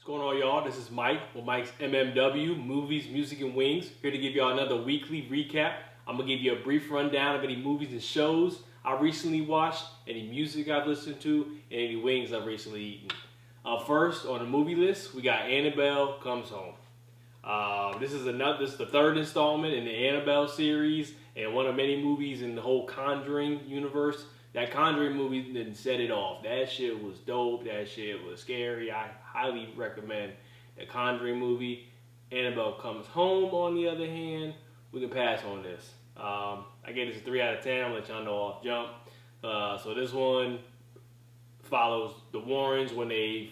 Going on, y'all? This is Mike with Mike's MMW, Movies, Music, and Wings. Here to give y'all another weekly recap. I'm going to give you a brief rundown of any movies and shows I recently watched, any music I've listened to, and any wings I've recently eaten. First, on the movie list, we got Annabelle Comes Home. This is the third installment in the Annabelle series, and one of many movies in the whole Conjuring universe. That Conjuring movie didn't set it off. That shit was dope. That shit was scary. I highly recommend the Conjuring movie. Annabelle Comes Home, on the other hand, we can pass on this. I gave this a 3 out of 10. I'm going to let y'all know off jump. So this one follows the Warrens when they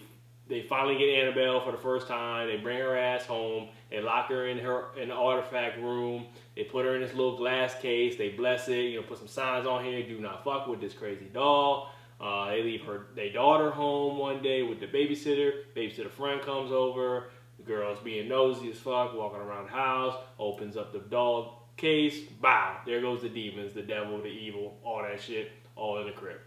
finally get Annabelle for the first time. They bring her ass home. They lock her in the artifact room. They put her in this little glass case. They bless it. Put some signs on here. Do not fuck with this crazy doll. They leave their daughter home one day with the babysitter. Babysitter friend comes over. The girl's being nosy as fuck, walking around the house. Opens up the doll case. Bow. There goes the demons, the devil, the evil, all that shit, all in the crib.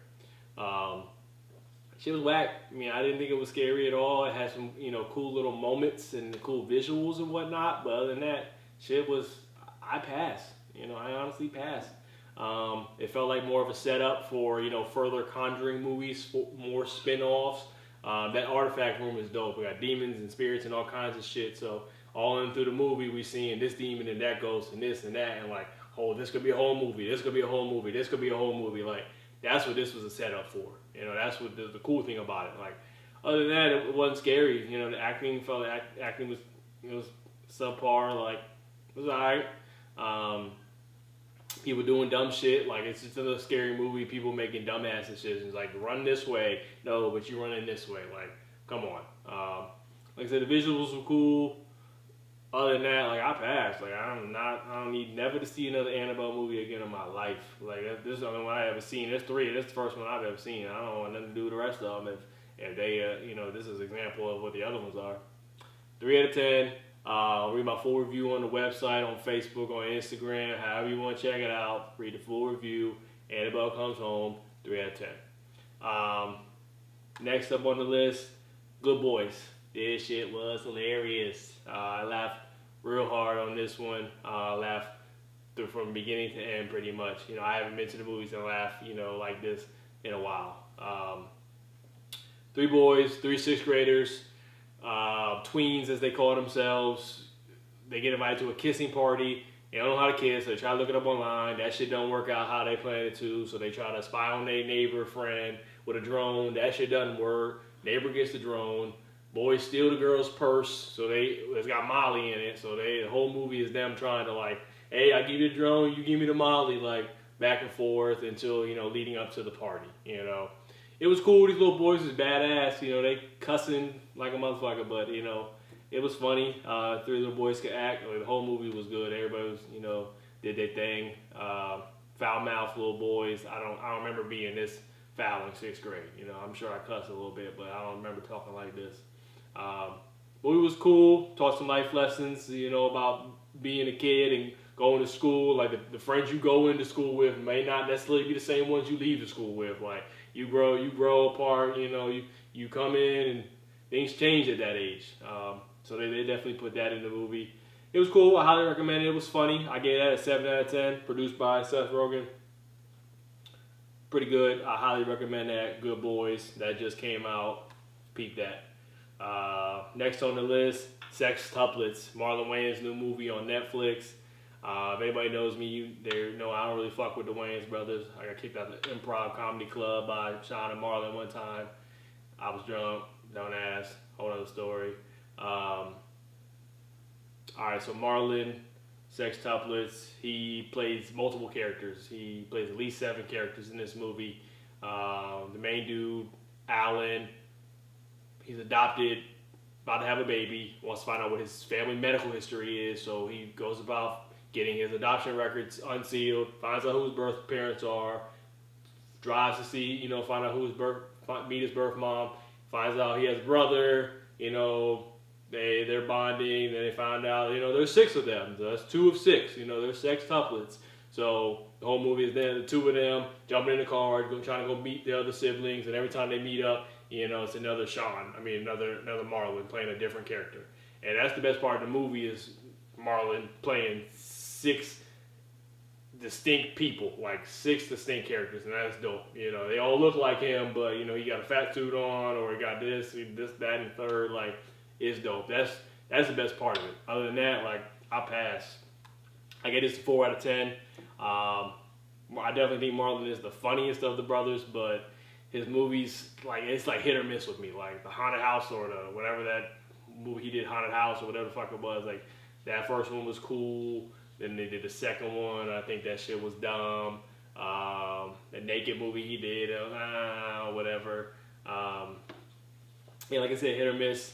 Shit was whack. I mean, I didn't think it was scary at all. It had some, cool little moments and cool visuals and whatnot. But other than that, shit was, I passed. I honestly passed. It felt like more of a setup for, further Conjuring movies, more spin-offs. That artifact room is dope. We got demons and spirits and all kinds of shit. So all in through the movie, we seeing this demon and that ghost and this and that. And like, oh, this could be a whole movie. This could be a whole movie. This could be a whole movie. Like, that's what this was a setup for. That's what the cool thing about it. Like, other than that, it wasn't scary. The acting felt like acting was subpar. Like, it was alright. People doing dumb shit. Like, it's just another scary movie. People making dumbass decisions. Like, run this way. No, but you're running this way. Like, come on. Like I said, the visuals were cool. Other than that, like, I passed. Like, I don't need never to see another Annabelle movie again in my life. Like, this is the only one I ever seen. There's 3. This is the first one I've ever seen. I don't want nothing to do with the rest of them if they, this is an example of what the other ones are. 3 out of 10. Read my full review on the website, on Facebook, on Instagram, however you want to check it out. Read the full review. Annabelle Comes Home, 3 out of 10. Next up on the list, Good Boys. This shit was hilarious. I laughed real hard on this one. I laughed from beginning to end pretty much. I haven't been to the movies and laughed, like this in a while. 3 boys, 3 6th graders, tweens as they call themselves. They get invited to a kissing party. They don't know how to kiss, so they try to look it up online. That shit don't work out how they plan it to, so they try to spy on their neighbor friend with a drone. That shit doesn't work. Neighbor gets the drone. Boys steal the girl's purse, so it's got Molly in it. So the whole movie is them trying to, like, hey, I give you the drone, you give me the Molly, like, back and forth until, leading up to the party. It was cool. These little boys is badass. They cussing like a motherfucker, but it was funny. 3 little boys could act. Like, the whole movie was good. Everybody was, did their thing. Foul mouth little boys. I don't remember being this foul in 6th grade. I'm sure I cussed a little bit, but I don't remember talking like this. But it was cool. Taught some life lessons, about being a kid and going to school. Like, the friends you go into school with may not necessarily be the same ones you leave the school with. Like, you grow apart. You come in and things change at that age. So they definitely put that in the movie. It was cool. I highly recommend it. It was funny. I gave that a 7 out of 10. Produced by Seth Rogen. Pretty good. I highly recommend that. Good Boys. That just came out. Peep that. Next on the list, Sextuplets. Marlon Wayans' new movie on Netflix. If anybody knows me, they know I don't really fuck with the Wayans brothers. I got kicked out of the Improv Comedy Club by Sean and Marlon one time. I was drunk. Don't ask. Whole other story. Alright, so Marlon, Sextuplets, he plays multiple characters. He plays at least 7 characters in this movie. The main dude, Alan, he's adopted, about to have a baby, wants to find out what his family medical history is, so he goes about getting his adoption records unsealed, finds out who his birth parents are, drives to see, find out meet his birth mom, finds out he has a brother, they're bonding, then they find out, there's 6 of them, so that's 2 of 6, they're sextuplets. So the whole movie is then the 2 of them jumping in the car, trying to go meet the other siblings, and every time they meet up, It's another another Marlon playing a different character. And that's the best part of the movie is Marlon playing 6 distinct people, like 6 distinct characters, and that's dope. They all look like him, but he got a fat suit on, or he got this, that, and third. Like, it's dope. That's the best part of it. Other than that, like, I pass. I get this a 4 out of 10. I definitely think Marlon is the funniest of the brothers, but his movies, like, it's like hit or miss with me. Like the Haunted House or the whatever that movie he did, Haunted House or whatever the fuck it was. Like, that first one was cool. Then they did the second one. I think that shit was dumb. The Naked movie he did, whatever. Like I said, hit or miss.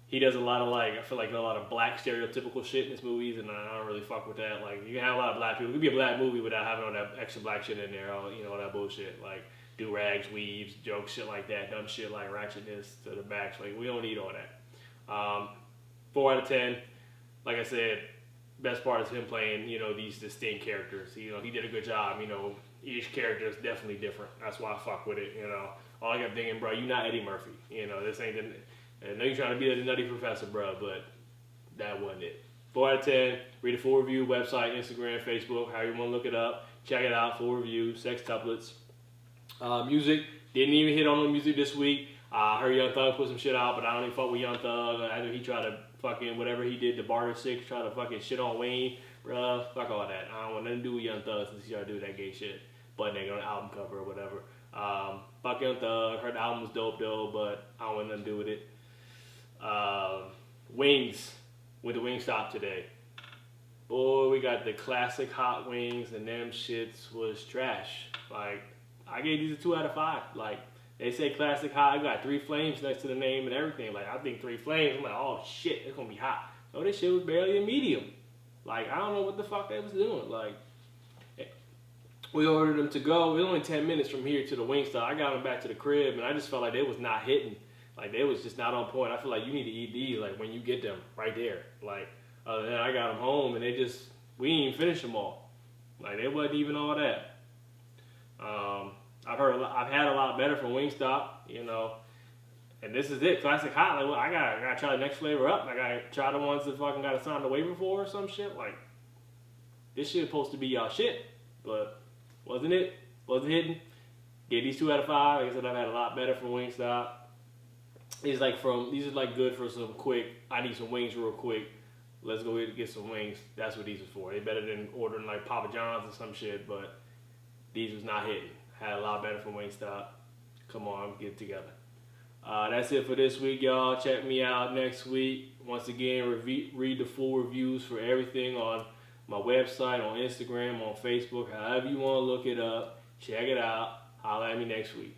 He does a lot of, like, I feel like a lot of black stereotypical shit in his movies, and I don't really fuck with that. Like, you can have a lot of black people. It could be a black movie without having all that extra black shit in there, all that bullshit. Like, do-rags, weaves, jokes, shit like that, dumb shit like ratchetness to the max. Like, we don't need all that. 4 out of 10. Like I said, best part is him playing, these distinct characters. He did a good job. Each character is definitely different. That's why I fuck with it. All I kept thinking, bro, you not Eddie Murphy. This ain't the... I know you're trying to be the nutty professor, bro, but that wasn't it. 4 out of 10. Read the full review, website, Instagram, Facebook, however you want to look it up. Check it out, full review, Sextuplets. Music, didn't even hit on the music this week. I heard Young Thug put some shit out, but I don't even fuck with Young Thug. After he tried to fucking, whatever he did, the Barter 6, try to fucking shit on Wayne, bruh, fuck all that. I don't want nothing to do with Young Thug since he tried to do that gay shit. Butt nigga on the album cover or whatever. Fuck Young Thug, heard the album was dope though, but I don't want nothing to do with it. Wings with the Wingstop today. Boy, we got the classic hot wings, and them shits was trash. Like, I gave these a 2 out of 5. Like, they say classic hot. I got 3 flames next to the name and everything. Like, I think 3 flames. I'm like, oh shit, it's gonna be hot. No, this shit was barely a medium. Like, I don't know what the fuck they was doing. Like, we ordered them to go. It was only 10 minutes from here to the Wingstop. I got them back to the crib, and I just felt like they was not hitting. Like, they was just not on point. I feel like you need to eat these, like, when you get them right there. Like, other than that, I got them home, and we didn't even finish them all. Like, they wasn't even all that. I've had a lot better from Wingstop, and this is it, classic hot. Like, well, I gotta try the next flavor up. I gotta try the ones that fucking got assigned the waiver for or some shit. Like, this shit supposed to be y'all shit, but wasn't it? Wasn't hitting. Gave these 2 out of 5. Like I said, I've had a lot better from Wingstop. These are like good for some quick. I need some wings real quick. Let's go get some wings. That's what these are for. They better than ordering like Papa John's or some shit, but these was not hitting. Had a lot better from Wingstop. Come on, get it together. That's it for this week, y'all. Check me out next week. Once again, read the full reviews for everything on my website, on Instagram, on Facebook, however you want to look it up. Check it out. Holla at me next week.